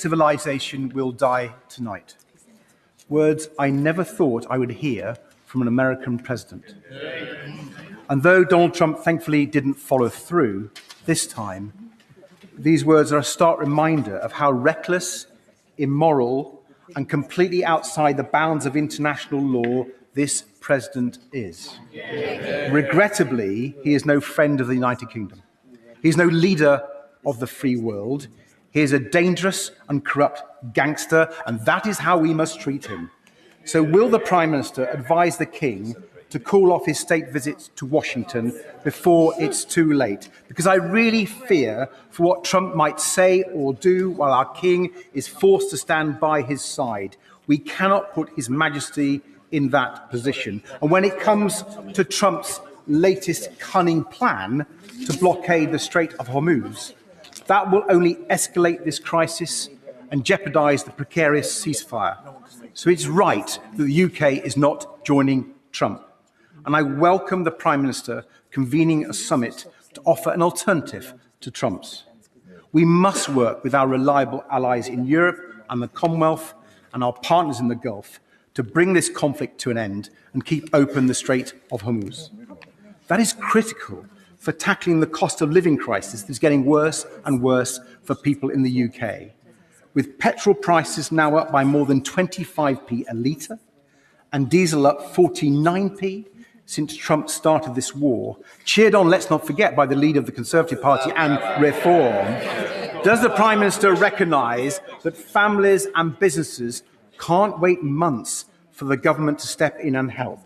Civilization will die tonight. Words I never thought I would hear from an American president. And though Donald Trump thankfully didn't follow through this time, these words are a stark reminder of how reckless, immoral, and completely outside the bounds of international law this president is. Regrettably, he is no friend of the United Kingdom. He is no leader of the free world. He is a dangerous and corrupt gangster, and that is how we must treat him. So will the Prime Minister advise the King to call off his state visits to Washington before it's too late? Because I really fear for what Trump might say or do while our King is forced to stand by his side. We cannot put His Majesty in that position. And when it comes to Trump's latest cunning plan to blockade the Strait of Hormuz, that will only escalate this crisis and jeopardize the precarious ceasefire. So it's right that the UK is not joining Trump. And I welcome the Prime Minister convening a summit to offer an alternative to Trump's. We must work with our reliable allies in Europe and the Commonwealth and our partners in the Gulf to bring this conflict to an end and keep open the Strait of Hormuz. That is critical for tackling the cost of living crisis that is getting worse and worse for people in the UK. With petrol prices now up by more than 25p a litre and diesel up 49p since Trump started this war, cheered on, let's not forget, by the leader of the Conservative Party and Reform, does the Prime Minister recognise that families and businesses can't wait months for the government to step in and help?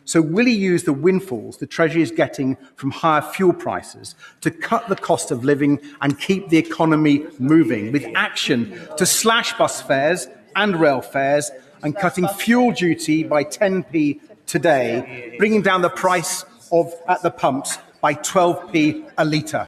So will he use the windfalls the Treasury is getting from higher fuel prices to cut the cost of living and keep the economy moving, with action to slash bus fares and rail fares and cutting fuel duty by 10p today, bringing down the price at the pumps by 12p a litre?